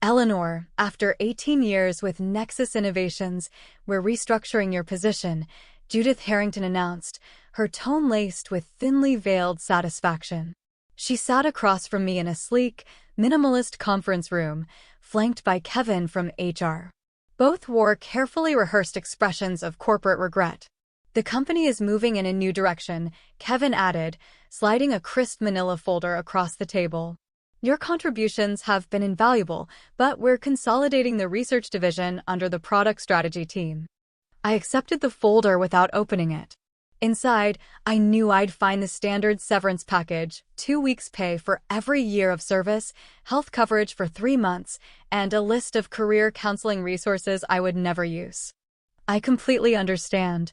Eleanor, after 18 years with Nexus Innovations, we're restructuring your position, Judith Harrington announced, her tone laced with thinly veiled satisfaction. She sat across from me in a sleek, minimalist conference room, flanked by Kevin from HR. Both wore carefully rehearsed expressions of corporate regret. The company is moving in a new direction, Kevin added, sliding a crisp manila folder across the table. Your contributions have been invaluable, but we're consolidating the research division under the product strategy team. I accepted the folder without opening it. Inside, I knew I'd find the standard severance package, 2 weeks' pay for every year of service, health coverage for 3 months, and a list of career counseling resources I would never use. I completely understand.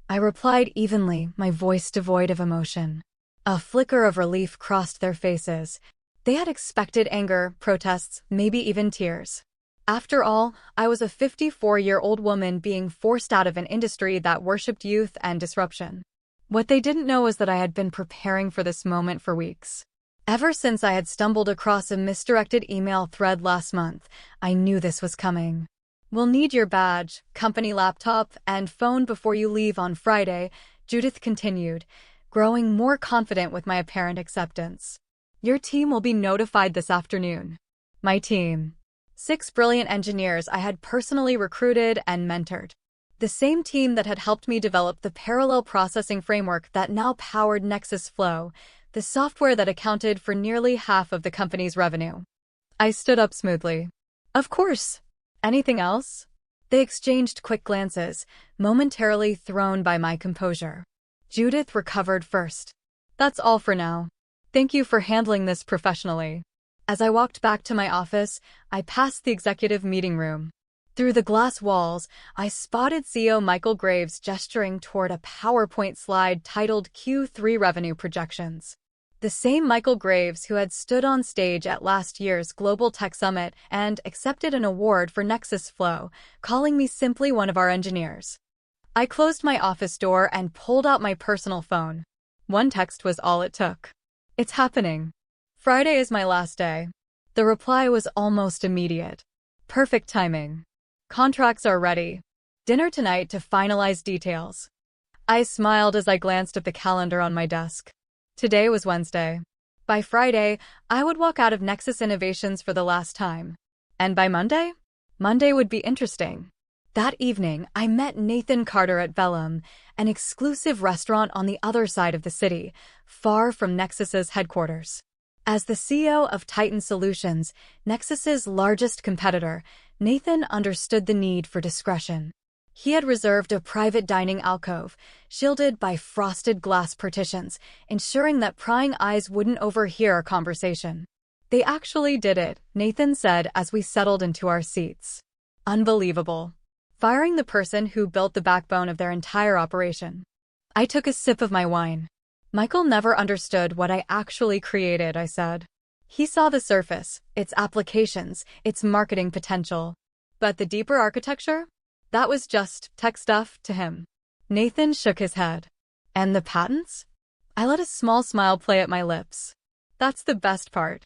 I replied evenly, my voice devoid of emotion. A flicker of relief crossed their faces. They had expected anger, protests, maybe even tears. After all, I was a 54-year-old woman being forced out of an industry that worshipped youth and disruption. What they didn't know was that I had been preparing for this moment for weeks. Ever since I had stumbled across a misdirected email thread last month, I knew this was coming. We'll need your badge, company laptop, and phone before you leave on Friday, Judith continued, growing more confident with my apparent acceptance. Your team will be notified this afternoon. My team. 6 brilliant engineers I had personally recruited and mentored. The same team that had helped me develop the parallel processing framework that now powered Nexus Flow, the software that accounted for nearly half of the company's revenue. I stood up smoothly. Of course. Anything else? They exchanged quick glances, momentarily thrown by my composure. Judith recovered first. That's all for now. Thank you for handling this professionally. As I walked back to my office, I passed the executive meeting room. Through the glass walls, I spotted CEO Michael Graves gesturing toward a PowerPoint slide titled Q3 Revenue Projections. The same Michael Graves who had stood on stage at last year's Global Tech Summit and accepted an award for Nexus Flow, calling me simply one of our engineers. I closed my office door and pulled out my personal phone. One text was all it took. It's happening. Friday is my last day. The reply was almost immediate. Perfect timing. Contracts are ready. Dinner tonight to finalize details. I smiled as I glanced at the calendar on my desk. Today was Wednesday. By Friday, I would walk out of Nexus Innovations for the last time. And by Monday? Monday would be interesting. That evening, I met Nathan Carter at Vellum, an exclusive restaurant on the other side of the city, far from Nexus's headquarters. As the CEO of Titan Solutions, Nexus's largest competitor, Nathan understood the need for discretion. He had reserved a private dining alcove, shielded by frosted glass partitions, ensuring that prying eyes wouldn't overhear our conversation. They actually did it, Nathan said as we settled into our seats. Unbelievable. Firing the person who built the backbone of their entire operation. I took a sip of my wine. Michael never understood what I actually created, I said. He saw the surface, its applications, its marketing potential. But the deeper architecture? That was just tech stuff to him. Nathan shook his head. And the patents? I let a small smile play at my lips. That's the best part.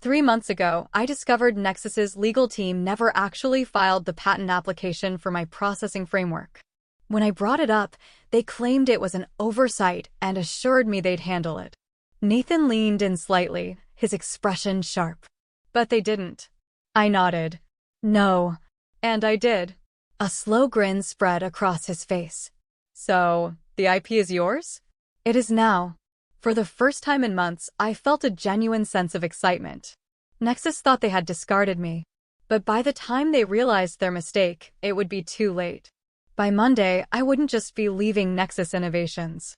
3 months ago, I discovered Nexus's legal team never actually filed the patent application for my processing framework. When I brought it up, they claimed it was an oversight and assured me they'd handle it. Nathan leaned in slightly, his expression sharp. But they didn't. I nodded. No. And I did. A slow grin spread across his face. So, the IP is yours? It is now. For the first time in months, I felt a genuine sense of excitement. Nexus thought they had discarded me. But by the time they realized their mistake, it would be too late. By Monday, I wouldn't just be leaving Nexus Innovations.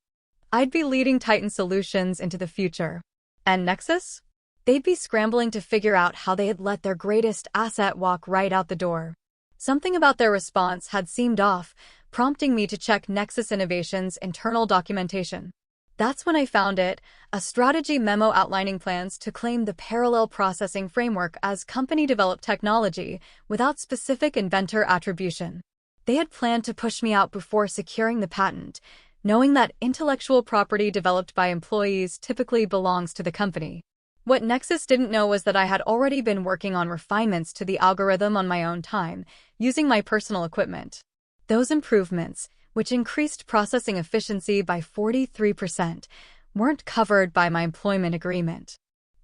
I'd be leading Titan Solutions into the future. And Nexus? They'd be scrambling to figure out how they had let their greatest asset walk right out the door. Something about their response had seemed off, prompting me to check Nexus Innovations' internal documentation. That's when I found it, a strategy memo outlining plans to claim the parallel processing framework as company-developed technology without specific inventor attribution. They had planned to push me out before securing the patent, knowing that intellectual property developed by employees typically belongs to the company. What Nexus didn't know was that I had already been working on refinements to the algorithm on my own time, using my personal equipment. Those improvements, which increased processing efficiency by 43%, weren't covered by my employment agreement.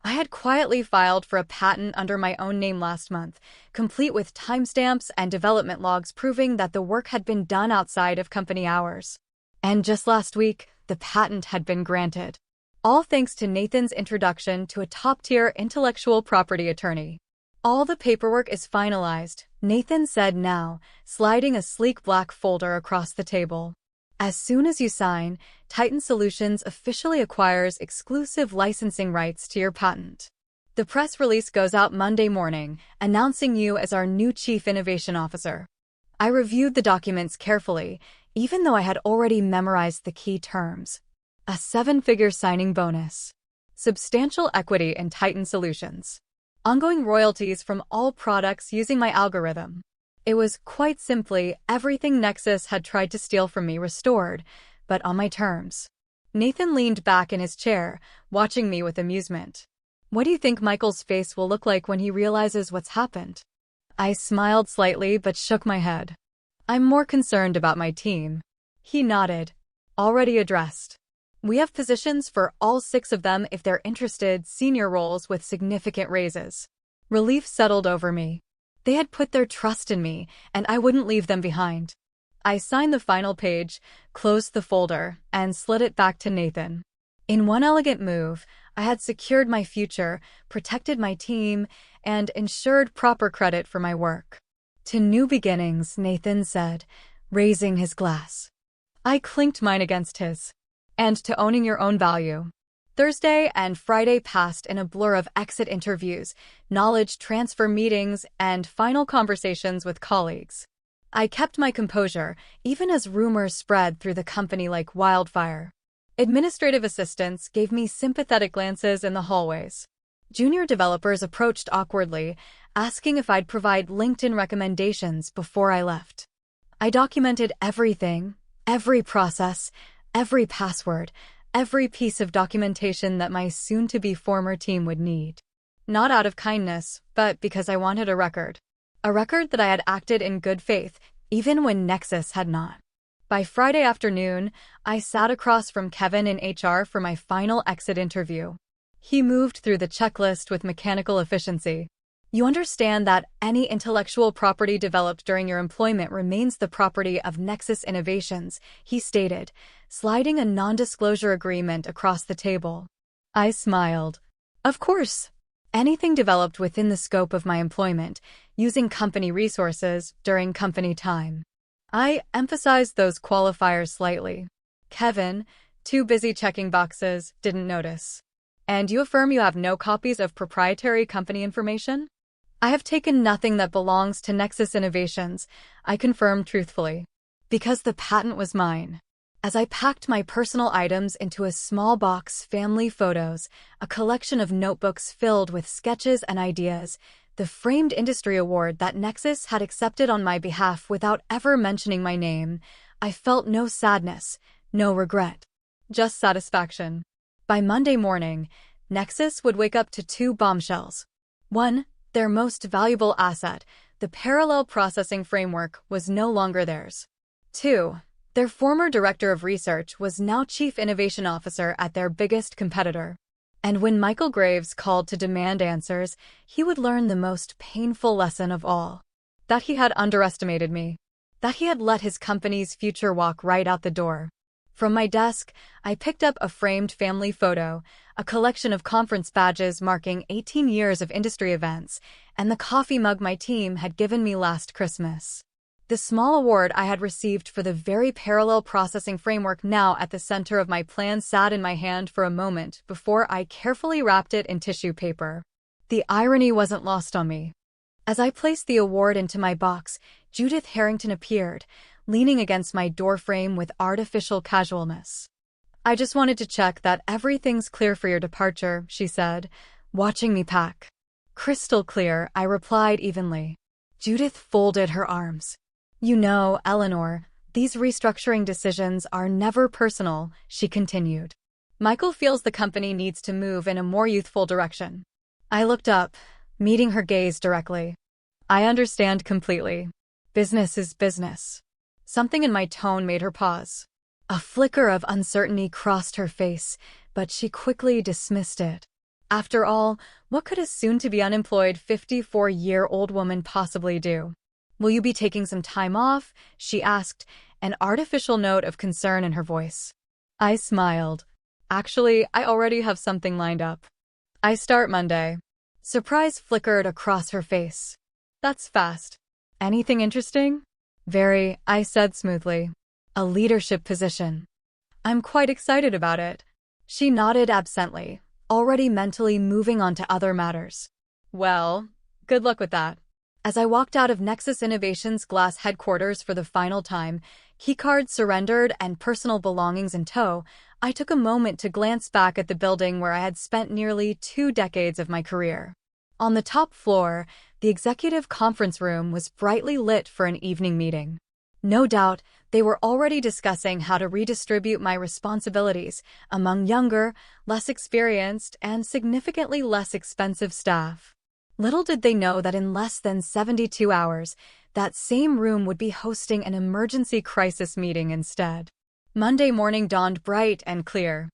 I had quietly filed for a patent under my own name last month, complete with timestamps and development logs proving that the work had been done outside of company hours. And just last week, the patent had been granted. All thanks to Nathan's introduction to a top-tier intellectual property attorney. All the paperwork is finalized, Nathan said now, sliding a sleek black folder across the table. As soon as you sign, Titan Solutions officially acquires exclusive licensing rights to your patent. The press release goes out Monday morning, announcing you as our new Chief Innovation Officer. I reviewed the documents carefully, even though I had already memorized the key terms. A 7-figure signing bonus. Substantial equity in Titan Solutions. Ongoing royalties from all products using my algorithm. It was, quite simply, everything Nexus had tried to steal from me restored, but on my terms. Nathan leaned back in his chair, watching me with amusement. What do you think Michael's face will look like when he realizes what's happened? I smiled slightly but shook my head. I'm more concerned about my team. He nodded. Already addressed. We have positions for all 6 of them if they're interested, senior roles with significant raises. Relief settled over me. They had put their trust in me, and I wouldn't leave them behind. I signed the final page, closed the folder, and slid it back to Nathan. In one elegant move, I had secured my future, protected my team, and ensured proper credit for my work. To new beginnings, Nathan said, raising his glass. I clinked mine against his. And to owning your own value. Thursday and Friday passed in a blur of exit interviews, knowledge transfer meetings, and final conversations with colleagues. I kept my composure, even as rumors spread through the company like wildfire. Administrative assistants gave me sympathetic glances in the hallways. Junior developers approached awkwardly, asking if I'd provide LinkedIn recommendations before I left. I documented everything, every process, every password, every piece of documentation that my soon-to-be former team would need. Not out of kindness, but because I wanted a record. A record that I had acted in good faith, even when Nexus had not. By Friday afternoon, I sat across from Kevin in HR for my final exit interview. He moved through the checklist with mechanical efficiency. You understand that any intellectual property developed during your employment remains the property of Nexus Innovations, he stated, sliding a non-disclosure agreement across the table. I smiled. Of course. Anything developed within the scope of my employment, using company resources during company time. I emphasized those qualifiers slightly. Kevin, too busy checking boxes, didn't notice. And you affirm you have no copies of proprietary company information? I have taken nothing that belongs to Nexus Innovations, I confirmed truthfully. Because the patent was mine. As I packed my personal items into a small box, family photos, a collection of notebooks filled with sketches and ideas, the framed industry award that Nexus had accepted on my behalf without ever mentioning my name, I felt no sadness, no regret. Just satisfaction. By Monday morning, Nexus would wake up to 2 bombshells. 1. Their most valuable asset, the parallel processing framework, was no longer theirs. 2. Their former director of research was now chief innovation officer at their biggest competitor. And when Michael Graves called to demand answers, he would learn the most painful lesson of all. That he had underestimated me. That he had let his company's future walk right out the door. From my desk, I picked up a framed family photo, a collection of conference badges marking 18 years of industry events, and the coffee mug my team had given me last Christmas. The small award I had received for the very parallel processing framework now at the center of my plan sat in my hand for a moment before I carefully wrapped it in tissue paper. The irony wasn't lost on me. As I placed the award into my box, Judith Harrington appeared, leaning against my doorframe with artificial casualness. I just wanted to check that everything's clear for your departure, she said, watching me pack. Crystal clear, I replied evenly. Judith folded her arms. You know, Eleanor, these restructuring decisions are never personal, she continued. Michael feels the company needs to move in a more youthful direction. I looked up, meeting her gaze directly. I understand completely. Business is business. Something in my tone made her pause. A flicker of uncertainty crossed her face, but she quickly dismissed it. After all, what could a soon-to-be unemployed 54-year-old woman possibly do? Will you be taking some time off? She asked, an artificial note of concern in her voice. I smiled. Actually, I already have something lined up. I start Monday. Surprise flickered across her face. That's fast. Anything interesting? Very, I said smoothly. A leadership position. I'm quite excited about it. She nodded absently, already mentally moving on to other matters. Well, good luck with that. As I walked out of Nexus Innovations' glass headquarters for the final time, keycards surrendered and personal belongings in tow, I took a moment to glance back at the building where I had spent nearly 2 decades of my career. On the top floor, the executive conference room was brightly lit for an evening meeting. No doubt, they were already discussing how to redistribute my responsibilities among younger, less experienced, and significantly less expensive staff. Little did they know that in less than 72 hours, that same room would be hosting an emergency crisis meeting instead. Monday morning dawned bright and clear.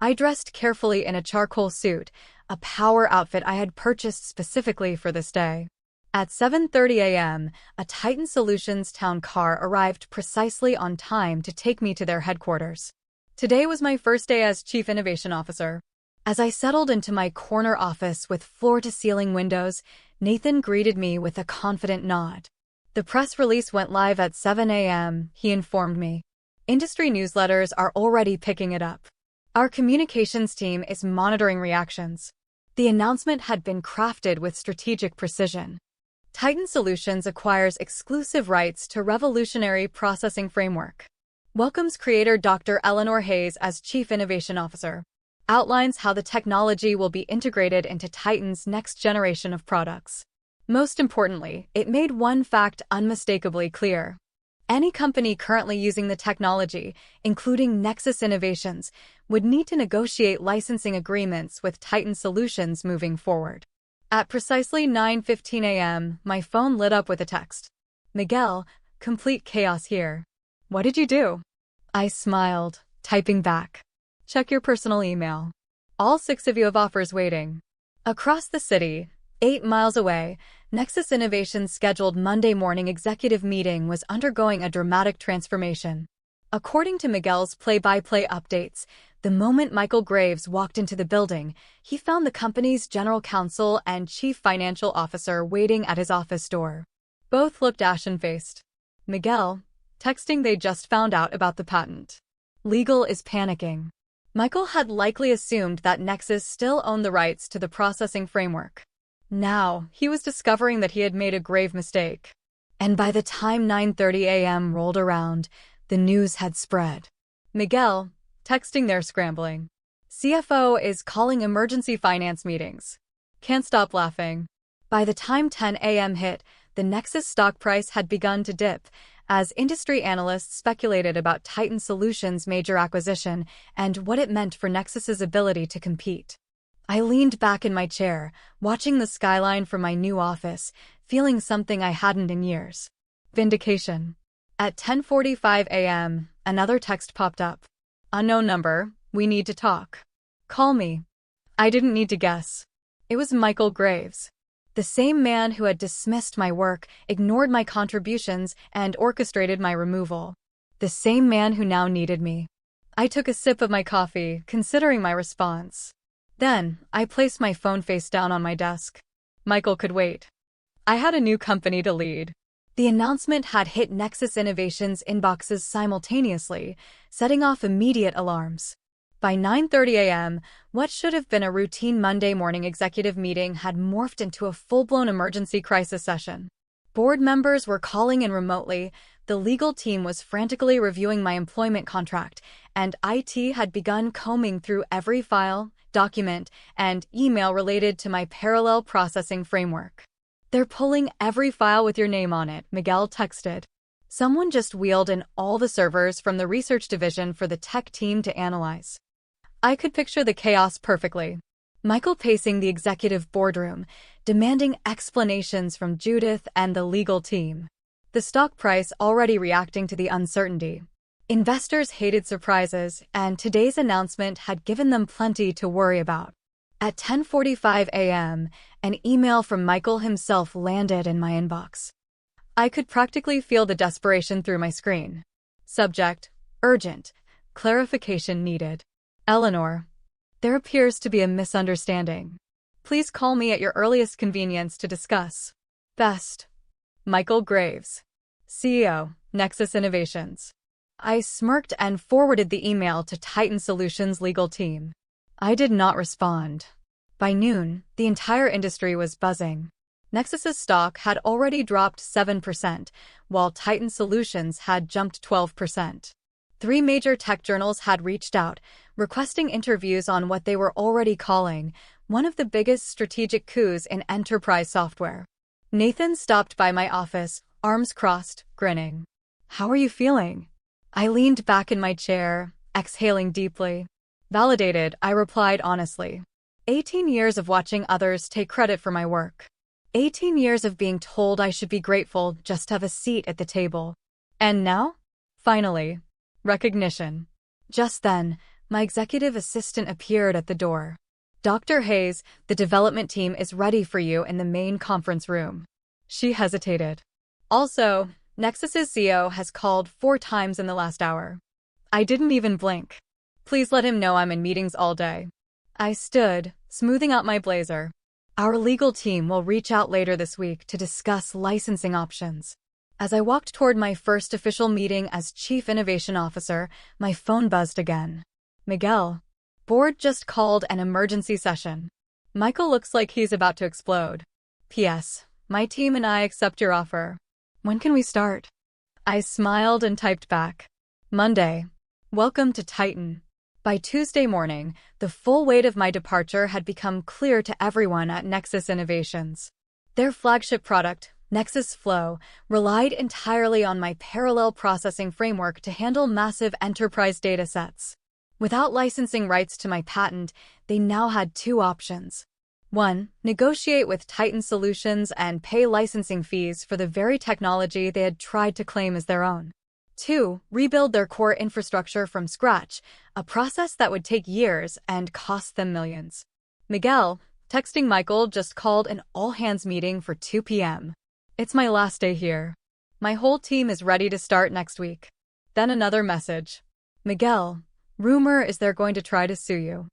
I dressed carefully in a charcoal suit, a power outfit I had purchased specifically for this day. At 7:30 a.m., a Titan Solutions town car arrived precisely on time to take me to their headquarters. Today was my first day as Chief Innovation Officer. As I settled into my corner office with floor-to-ceiling windows, Nathan greeted me with a confident nod. The press release went live at 7 a.m., he informed me. Industry newsletters are already picking it up. Our communications team is monitoring reactions. The announcement had been crafted with strategic precision. Titan Solutions acquires exclusive rights to revolutionary processing framework. Welcomes creator Dr. Eleanor Hayes as Chief Innovation Officer. Outlines how the technology will be integrated into Titan's next generation of products. Most importantly, it made one fact unmistakably clear. Any company currently using the technology, including Nexus Innovations, would need to negotiate licensing agreements with Titan Solutions moving forward. At precisely 9:15 a.m., my phone lit up with a text. Miguel, complete chaos here. What did you do? I smiled, typing back. Check your personal email. All 6 of you have offers waiting. Across the city, 8 miles away, Nexus Innovations' scheduled Monday morning executive meeting was undergoing a dramatic transformation. According to Miguel's play-by-play updates, the moment Michael Graves walked into the building, he found the company's general counsel and chief financial officer waiting at his office door. Both looked ashen-faced. Miguel, texting they just found out about the patent. Legal is panicking. Michael had likely assumed that Nexus still owned the rights to the processing framework. Now, he was discovering that he had made a grave mistake. And by the time 9:30 a.m. rolled around, the news had spread. Miguel, texting they're scrambling. CFO is calling emergency finance meetings. Can't stop laughing. By the time 10 a.m. hit, the Nexus stock price had begun to dip, as industry analysts speculated about Titan Solutions' major acquisition and what it meant for Nexus's ability to compete. I leaned back in my chair, watching the skyline from my new office, feeling something I hadn't in years. Vindication. At 10:45 a.m., another text popped up. Unknown number, we need to talk. Call me. I didn't need to guess. It was Michael Graves. The same man who had dismissed my work, ignored my contributions, and orchestrated my removal. The same man who now needed me. I took a sip of my coffee, considering my response. Then, I placed my phone face down on my desk. Michael could wait. I had a new company to lead. The announcement had hit Nexus Innovations' inboxes simultaneously, setting off immediate alarms. By 9:30 a.m., what should have been a routine Monday morning executive meeting had morphed into a full-blown emergency crisis session. Board members were calling in remotely, the legal team was frantically reviewing my employment contract, and IT had begun combing through every file, document, and email related to my parallel processing framework. They're pulling every file with your name on it, Miguel texted. Someone just wheeled in all the servers from the research division for the tech team to analyze. I could picture the chaos perfectly. Michael pacing the executive boardroom, demanding explanations from Judith and the legal team. The stock price already reacting to the uncertainty. Investors hated surprises, and today's announcement had given them plenty to worry about. At 10:45 a.m., an email from Michael himself landed in my inbox. I could practically feel the desperation through my screen. Subject: urgent. Clarification needed. Eleanor, there appears to be a misunderstanding. Please call me at your earliest convenience to discuss. Best. Michael Graves, CEO, Nexus Innovations. I smirked and forwarded the email to Titan Solutions' legal team. I did not respond. By noon, the entire industry was buzzing. Nexus's stock had already dropped 7%, while Titan Solutions had jumped 12%. 3 major tech journals had reached out, requesting interviews on what they were already calling one of the biggest strategic coups in enterprise software. Nathan stopped by my office, arms crossed, grinning. "How are you feeling?" I leaned back in my chair, exhaling deeply. Validated, I replied honestly. 18 years of watching others take credit for my work. 18 years of being told I should be grateful just to have a seat at the table. And now? Finally. Recognition. Just then, my executive assistant appeared at the door. "Dr. Hayes, the development team is ready for you in the main conference room." She hesitated. "Also, Nexus's CEO has called 4 times in the last hour." I didn't even blink. "Please let him know I'm in meetings all day." I stood, smoothing out my blazer. "Our legal team will reach out later this week to discuss licensing options." As I walked toward my first official meeting as Chief Innovation Officer, my phone buzzed again. "Miguel, board just called an emergency session. Michael looks like he's about to explode. P.S. My team and I accept your offer. When can we start?" I smiled and typed back. "Monday. Welcome to Titan." By Tuesday morning, the full weight of my departure had become clear to everyone at Nexus Innovations. Their flagship product, Nexus Flow, relied entirely on my parallel processing framework to handle massive enterprise datasets. Without licensing rights to my patent, they now had 2 options. 1. Negotiate with Titan Solutions and pay licensing fees for the very technology they had tried to claim as their own. 2. Rebuild their core infrastructure from scratch, a process that would take years and cost them millions. Miguel, texting Michael, just called an all-hands meeting for 2 p.m. It's my last day here. My whole team is ready to start next week. Then another message. Miguel, rumor is they're going to try to sue you.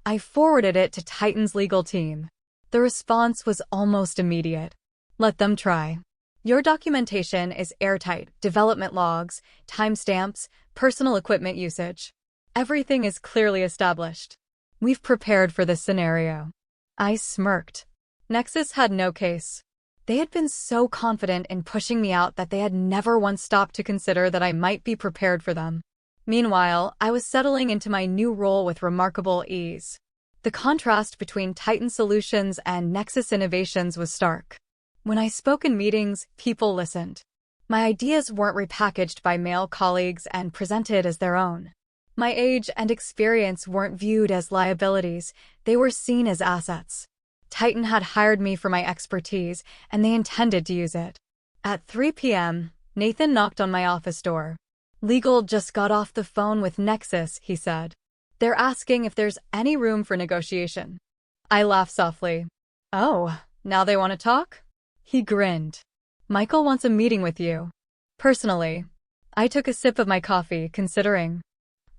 I forwarded it to Titan's legal team. The response was almost immediate. Let them try. Your documentation is airtight, development logs, timestamps, personal equipment usage. Everything is clearly established. We've prepared for this scenario. I smirked. Nexus had no case. They had been so confident in pushing me out that they had never once stopped to consider that I might be prepared for them. Meanwhile, I was settling into my new role with remarkable ease. The contrast between Titan Solutions and Nexus Innovations was stark. When I spoke in meetings, people listened. My ideas weren't repackaged by male colleagues and presented as their own. My age and experience weren't viewed as liabilities, they were seen as assets. Titan had hired me for my expertise, and they intended to use it. At 3 p.m., Nathan knocked on my office door. "Legal just got off the phone with Nexus," he said. "They're asking if there's any room for negotiation." I laughed softly. "Oh, now they want to talk?" He grinned. "Michael wants a meeting with you." Personally, I took a sip of my coffee, considering.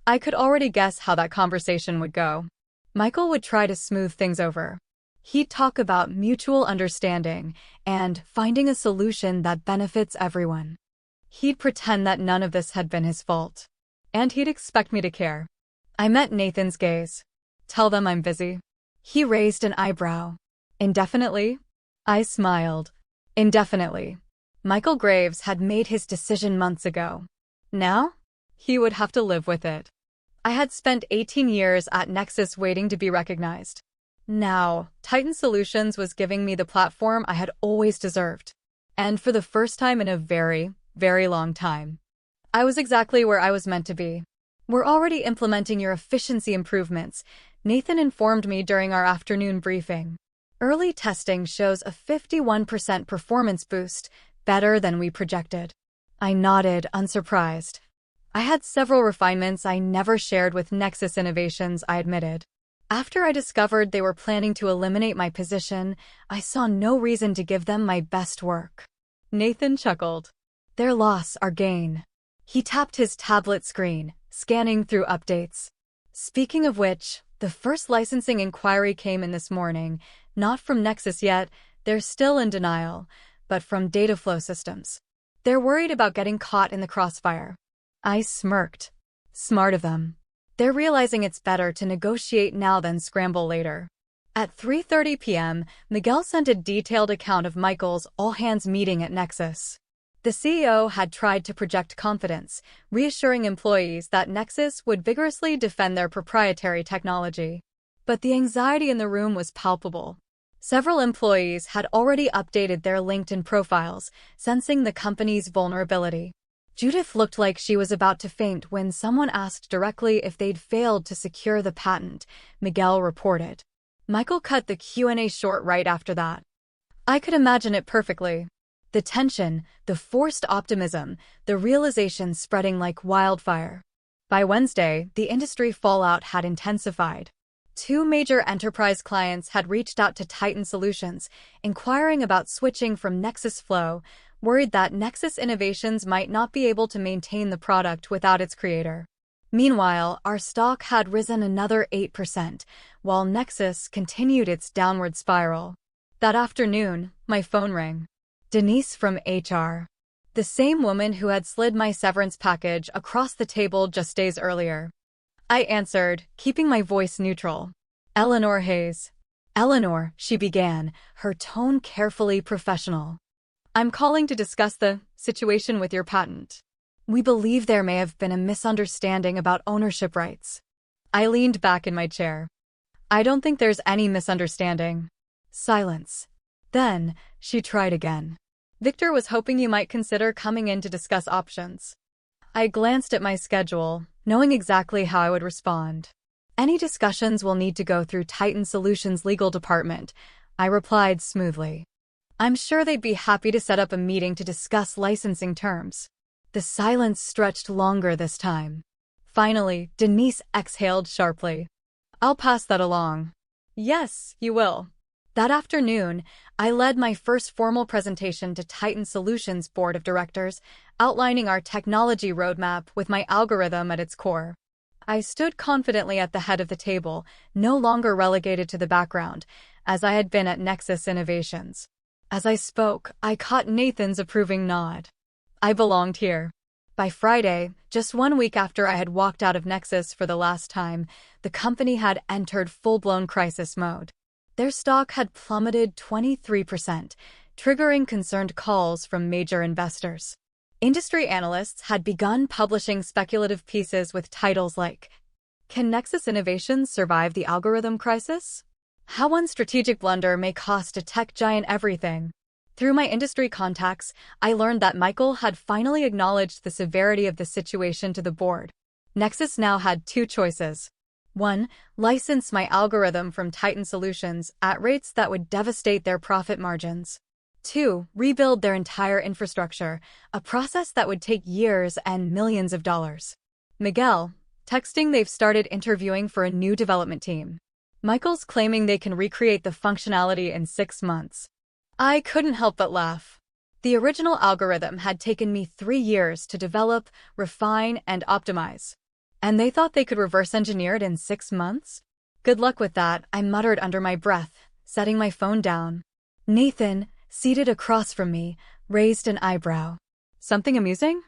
I could already guess how that conversation would go. Michael would try to smooth things over. He'd talk about mutual understanding and finding a solution that benefits everyone. He'd pretend that none of this had been his fault. And he'd expect me to care. I met Nathan's gaze. "Tell them I'm busy." He raised an eyebrow. "Indefinitely?" I smiled. "Indefinitely." Michael Graves had made his decision months ago. Now, he would have to live with it. I had spent 18 years at Nexus waiting to be recognized. Now, Titan Solutions was giving me the platform I had always deserved. And for the first time in a very, very long time, I was exactly where I was meant to be. "We're already implementing your efficiency improvements," Nathan informed me during our afternoon briefing. "Early testing shows a 51% performance boost, better than we projected." I nodded, unsurprised. I had several refinements I never shared with Nexus Innovations, I admitted. After I discovered they were planning to eliminate my position, I saw no reason to give them my best work. Nathan chuckled. "Their loss, our gain." He tapped his tablet screen, scanning through updates. "Speaking of which, the first licensing inquiry came in this morning, not from Nexus yet, they're still in denial, but from Dataflow Systems. They're worried about getting caught in the crossfire." I smirked. Smart of them. They're realizing it's better to negotiate now than scramble later. At 3:30 p.m., Miguel sent a detailed account of Michael's all-hands meeting at Nexus. The CEO had tried to project confidence, reassuring employees that Nexus would vigorously defend their proprietary technology. But the anxiety in the room was palpable. Several employees had already updated their LinkedIn profiles, sensing the company's vulnerability. Judith looked like she was about to faint when someone asked directly if they'd failed to secure the patent, Miguel reported. Michael cut the Q&A short right after that. I could imagine it perfectly. The tension, the forced optimism, the realization spreading like wildfire. By Wednesday, the industry fallout had intensified. 2 major enterprise clients had reached out to Titan Solutions, inquiring about switching from Nexus Flow, worried that Nexus Innovations might not be able to maintain the product without its creator. Meanwhile, our stock had risen another 8%, while Nexus continued its downward spiral. That afternoon, my phone rang. Denise from HR. The same woman who had slid my severance package across the table just days earlier. I answered, keeping my voice neutral. "Eleanor Hayes." "Eleanor," she began, her tone carefully professional. "I'm calling to discuss the situation with your patent. We believe there may have been a misunderstanding about ownership rights." I leaned back in my chair. "I don't think there's any misunderstanding." Silence. Then, she tried again. "Victor was hoping you might consider coming in to discuss options." I glanced at my schedule, knowing exactly how I would respond. "Any discussions will need to go through Titan Solutions' legal department," I replied smoothly. "I'm sure they'd be happy to set up a meeting to discuss licensing terms." The silence stretched longer this time. Finally, Denise exhaled sharply. "I'll pass that along." "Yes, you will." That afternoon, I led my first formal presentation to Titan Solutions' board of directors, outlining our technology roadmap with my algorithm at its core. I stood confidently at the head of the table, no longer relegated to the background, as I had been at Nexus Innovations. As I spoke, I caught Nathan's approving nod. I belonged here. By Friday, just 1 week after I had walked out of Nexus for the last time, the company had entered full-blown crisis mode. Their stock had plummeted 23%, triggering concerned calls from major investors. Industry analysts had begun publishing speculative pieces with titles like, "Can Nexus Innovations survive the algorithm crisis? How one strategic blunder may cost a tech giant everything." Through my industry contacts, I learned that Michael had finally acknowledged the severity of the situation to the board. Nexus now had 2 choices. 1. License my algorithm from Titan Solutions at rates that would devastate their profit margins. 2. Rebuild their entire infrastructure, a process that would take years and millions of dollars. Miguel, texting they've started interviewing for a new development team. Michael's claiming they can recreate the functionality in 6 months. I couldn't help but laugh. The original algorithm had taken me 3 years to develop, refine, and optimize. And they thought they could reverse engineer it in 6 months? Good luck with that, I muttered under my breath, setting my phone down. Nathan, seated across from me, raised an eyebrow. "Something amusing?"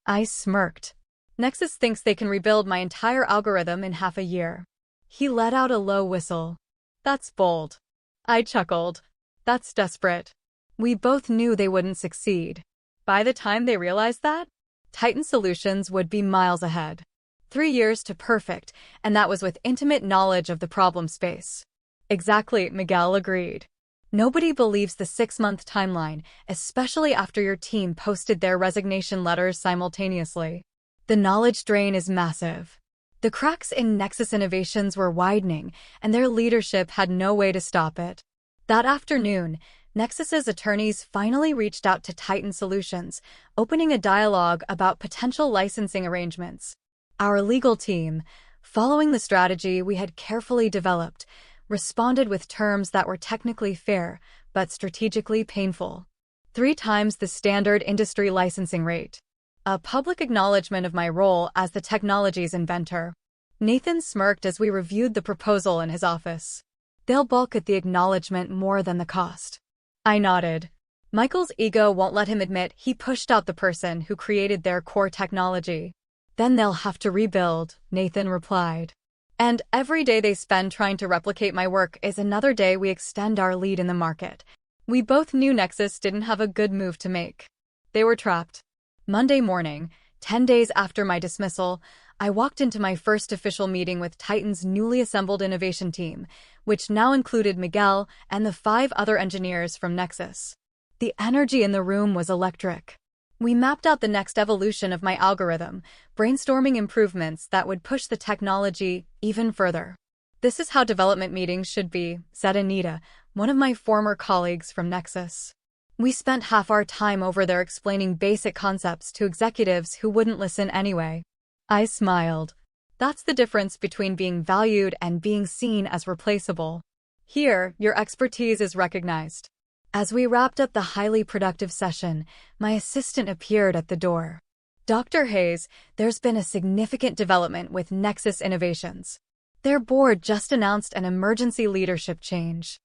I smirked. "Nexus thinks they can rebuild my entire algorithm in half a year." He let out a low whistle. "That's bold." I chuckled. "That's desperate." We both knew they wouldn't succeed. By the time they realized that, Titan Solutions would be miles ahead. 3 years to perfect, and that was with intimate knowledge of the problem space. Exactly, Miguel agreed. Nobody believes the 6-month timeline, especially after your team posted their resignation letters simultaneously. The knowledge drain is massive. The cracks in Nexus Innovations were widening, and their leadership had no way to stop it. That afternoon, Nexus's attorneys finally reached out to Titan Solutions, opening a dialogue about potential licensing arrangements. Our legal team, following the strategy we had carefully developed, responded with terms that were technically fair, but strategically painful. 3 times the standard industry licensing rate. A public acknowledgement of my role as the technology's inventor. Nathan smirked as we reviewed the proposal in his office. They'll balk at the acknowledgement more than the cost. I nodded. Michael's ego won't let him admit he pushed out the person who created their core technology. Then they'll have to rebuild, Nathan replied. And every day they spend trying to replicate my work is another day we extend our lead in the market. We both knew Nexus didn't have a good move to make. They were trapped. Monday morning, 10 days after my dismissal, I walked into my first official meeting with Titan's newly assembled innovation team, which now included Miguel and the 5 other engineers from Nexus. The energy in the room was electric. We mapped out the next evolution of my algorithm, brainstorming improvements that would push the technology even further. This is how development meetings should be, said Anita, one of my former colleagues from Nexus. We spent half our time over there explaining basic concepts to executives who wouldn't listen anyway. I smiled. That's the difference between being valued and being seen as replaceable. Here, your expertise is recognized. As we wrapped up the highly productive session, my assistant appeared at the door. Dr. Hayes, there's been a significant development with Nexus Innovations. Their board just announced an emergency leadership change.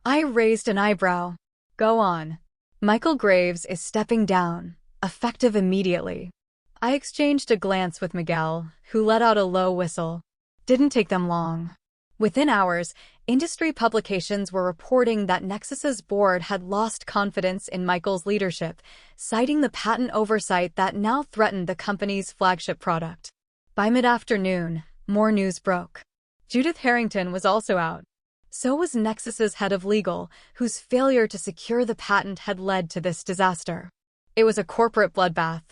I raised an eyebrow. Go on. Michael Graves is stepping down, effective immediately. I exchanged a glance with Miguel, who let out a low whistle. Didn't take them long. Within hours, industry publications were reporting that Nexus's board had lost confidence in Michael's leadership, citing the patent oversight that now threatened the company's flagship product. By mid-afternoon, more news broke. Judith Harrington was also out. So was Nexus's head of legal, whose failure to secure the patent had led to this disaster. It was a corporate bloodbath.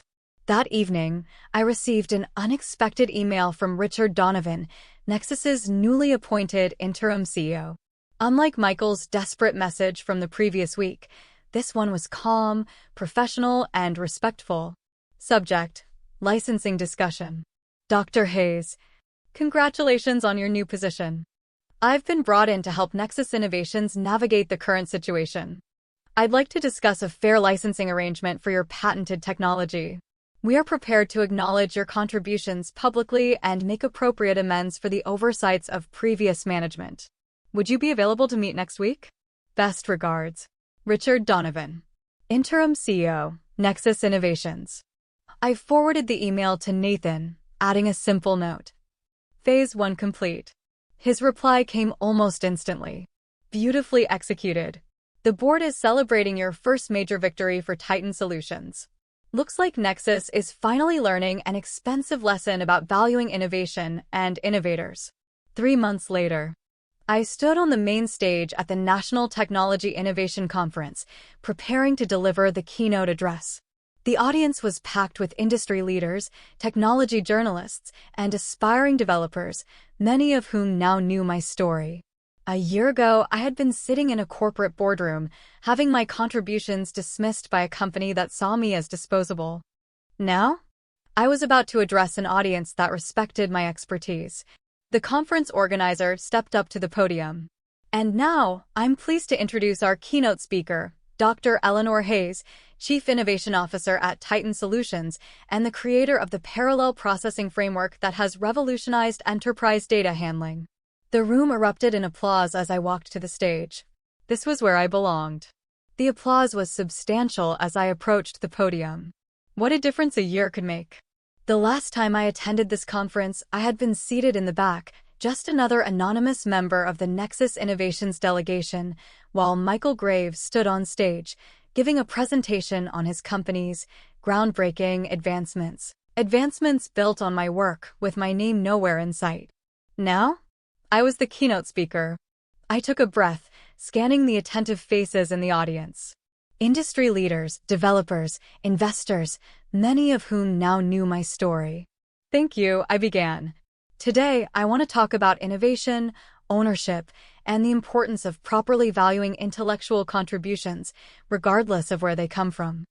That evening, I received an unexpected email from Richard Donovan, Nexus's newly appointed interim CEO. Unlike Michael's desperate message from the previous week, this one was calm, professional, and respectful. Subject: licensing discussion. Dr. Hayes, congratulations on your new position. I've been brought in to help Nexus Innovations navigate the current situation. I'd like to discuss a fair licensing arrangement for your patented technology. We are prepared to acknowledge your contributions publicly and make appropriate amends for the oversights of previous management. Would you be available to meet next week? Best regards. Richard Donovan, Interim CEO, Nexus Innovations. I forwarded the email to Nathan, adding a simple note. Phase 1 complete. His reply came almost instantly. Beautifully executed. The board is celebrating your first major victory for Titan Solutions. Looks like Nexus is finally learning an expensive lesson about valuing innovation and innovators. 3 months later, I stood on the main stage at the National Technology Innovation Conference, preparing to deliver the keynote address. The audience was packed with industry leaders, technology journalists, and aspiring developers, many of whom now knew my story. A year ago, I had been sitting in a corporate boardroom, having my contributions dismissed by a company that saw me as disposable. Now, I was about to address an audience that respected my expertise. The conference organizer stepped up to the podium. And now, I'm pleased to introduce our keynote speaker, Dr. Eleanor Hayes, Chief Innovation Officer at Titan Solutions and the creator of the parallel processing framework that has revolutionized enterprise data handling. The room erupted in applause as I walked to the stage. This was where I belonged. The applause was substantial as I approached the podium. What a difference a year could make. The last time I attended this conference, I had been seated in the back, just another anonymous member of the Nexus Innovations delegation, while Michael Graves stood on stage, giving a presentation on his company's groundbreaking advancements. Advancements built on my work, with my name nowhere in sight. Now, I was the keynote speaker. I took a breath, scanning the attentive faces in the audience. Industry leaders, developers, investors, many of whom now knew my story. Thank you, I began. Today, I want to talk about innovation, ownership, and the importance of properly valuing intellectual contributions, regardless of where they come from.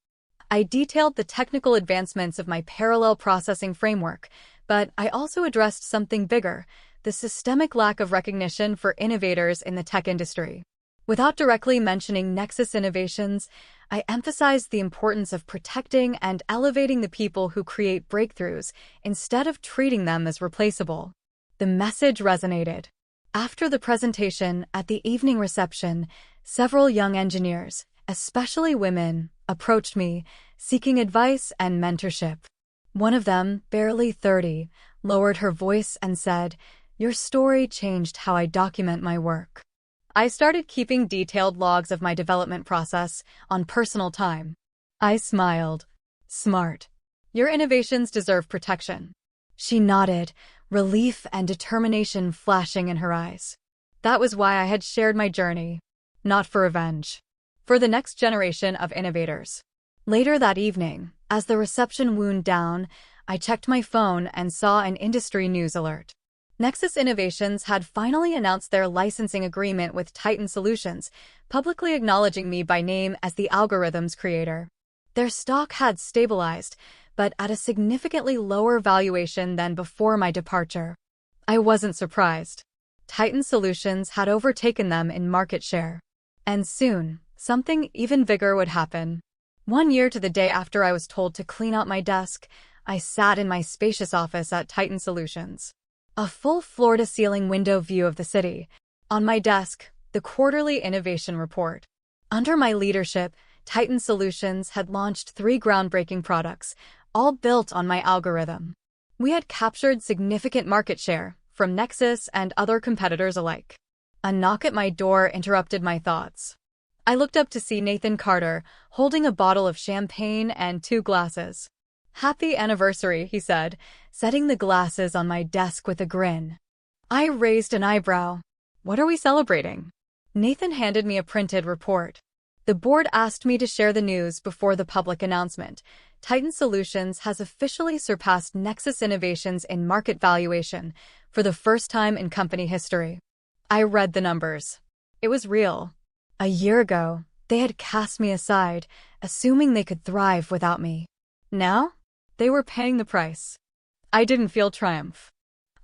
I detailed the technical advancements of my parallel processing framework, but I also addressed something bigger: the systemic lack of recognition for innovators in the tech industry. Without directly mentioning Nexus innovations, I emphasized the importance of protecting and elevating the people who create breakthroughs instead of treating them as replaceable. The message resonated. After the presentation, at the evening reception, several young engineers, especially women, approached me, seeking advice and mentorship. One of them, barely 30, lowered her voice and said, "Your story changed how I document my work." I started keeping detailed logs of my development process on personal time. I smiled. "Smart. Your innovations deserve protection." She nodded, relief and determination flashing in her eyes. That was why I had shared my journey. Not for revenge. For the next generation of innovators. Later that evening, as the reception wound down, I checked my phone and saw an industry news alert. Nexus Innovations had finally announced their licensing agreement with Titan Solutions, publicly acknowledging me by name as the algorithm's creator. Their stock had stabilized, but at a significantly lower valuation than before my departure. I wasn't surprised. Titan Solutions had overtaken them in market share. And soon, something even bigger would happen. 1 year to the day after I was told to clean out my desk, I sat in my spacious office at Titan Solutions. A full floor-to-ceiling window view of the city. On my desk, the quarterly innovation report. Under my leadership, Titan Solutions had launched 3 groundbreaking products, all built on my algorithm. We had captured significant market share from Nexus and other competitors alike. A knock at my door interrupted my thoughts. I looked up to see Nathan Carter, holding a bottle of champagne and 2 glasses. "Happy anniversary," he said, setting the glasses on my desk with a grin. I raised an eyebrow. "What are we celebrating?" Nathan handed me a printed report. The board asked me to share the news before the public announcement. Titan Solutions has officially surpassed Nexus Innovations in market valuation for the first time in company history. I read the numbers. It was real. A year ago, they had cast me aside, assuming they could thrive without me. Now, they were paying the price. I didn't feel triumph.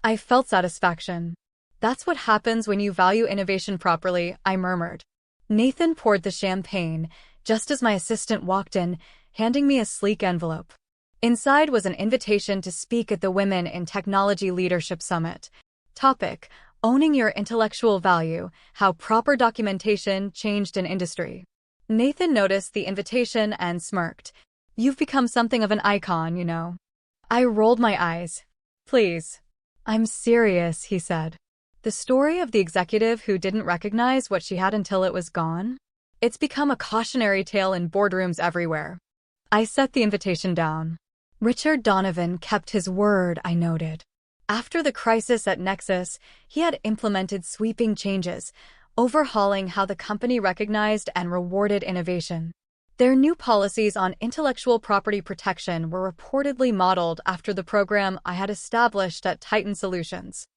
I felt satisfaction. "That's what happens when you value innovation properly," I murmured. Nathan poured the champagne, just as my assistant walked in, handing me a sleek envelope. Inside was an invitation to speak at the Women in Technology Leadership Summit. Topic: Owning Your Intellectual Value, How Proper Documentation Changed an Industry. Nathan noticed the invitation and smirked. "You've become something of an icon, you know." I rolled my eyes. "Please." "I'm serious," he said. The story of the executive who didn't recognize what she had until it was gone? It's become a cautionary tale in boardrooms everywhere. I set the invitation down. Richard Donovan kept his word, I noted. After the crisis at Nexus, he had implemented sweeping changes, overhauling how the company recognized and rewarded innovation. Their new policies on intellectual property protection were reportedly modeled after the program I had established at Titan Solutions.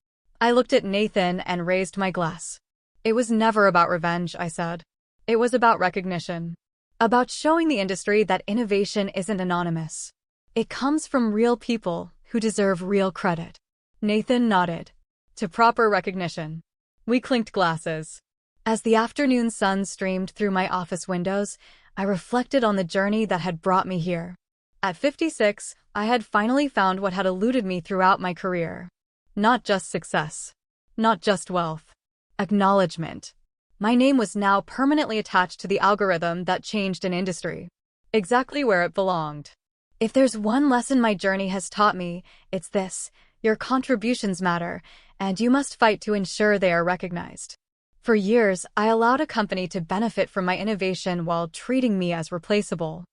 I looked at Nathan and raised my glass. "It was never about revenge," I said. "It was about recognition. About showing the industry that innovation isn't anonymous. It comes from real people who deserve real credit." Nathan nodded. "To proper recognition." We clinked glasses. As the afternoon sun streamed through my office windows, I reflected on the journey that had brought me here. At 56, I had finally found what had eluded me throughout my career. Not just success. Not just wealth. Acknowledgement. My name was now permanently attached to the algorithm that changed an industry. Exactly where it belonged. If there's one lesson my journey has taught me, it's this: your contributions matter, and you must fight to ensure they are recognized. For years, I allowed a company to benefit from my innovation while treating me as replaceable.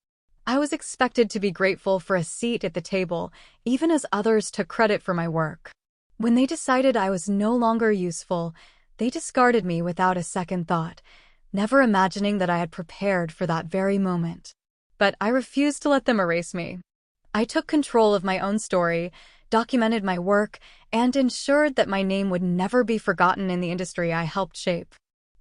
I was expected to be grateful for a seat at the table, even as others took credit for my work. When they decided I was no longer useful, they discarded me without a second thought, never imagining that I had prepared for that very moment. But I refused to let them erase me. I took control of my own story, documented my work, and ensured that my name would never be forgotten in the industry I helped shape.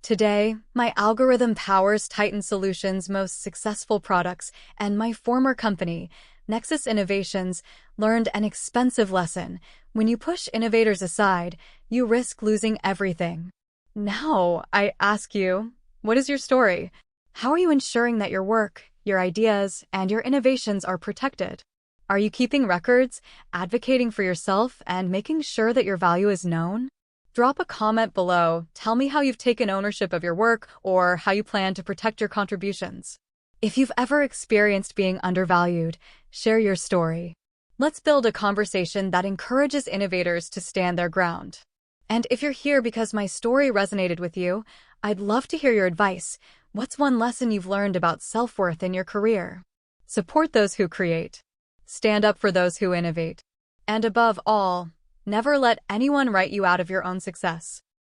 Today, my algorithm powers Titan Solutions' most successful products, and my former company, Nexus Innovations, learned an expensive lesson. When you push innovators aside, you risk losing everything. Now, I ask you, what is your story? How are you ensuring that your work, your ideas, and your innovations are protected? Are you keeping records, advocating for yourself, and making sure that your value is known? Drop a comment below, tell me how you've taken ownership of your work or how you plan to protect your contributions. If you've ever experienced being undervalued, share your story. Let's build a conversation that encourages innovators to stand their ground. And if you're here because my story resonated with you, I'd love to hear your advice. What's one lesson you've learned about self-worth in your career? Support those who create. Stand up for those who innovate. And above all, never let anyone write you out of your own success.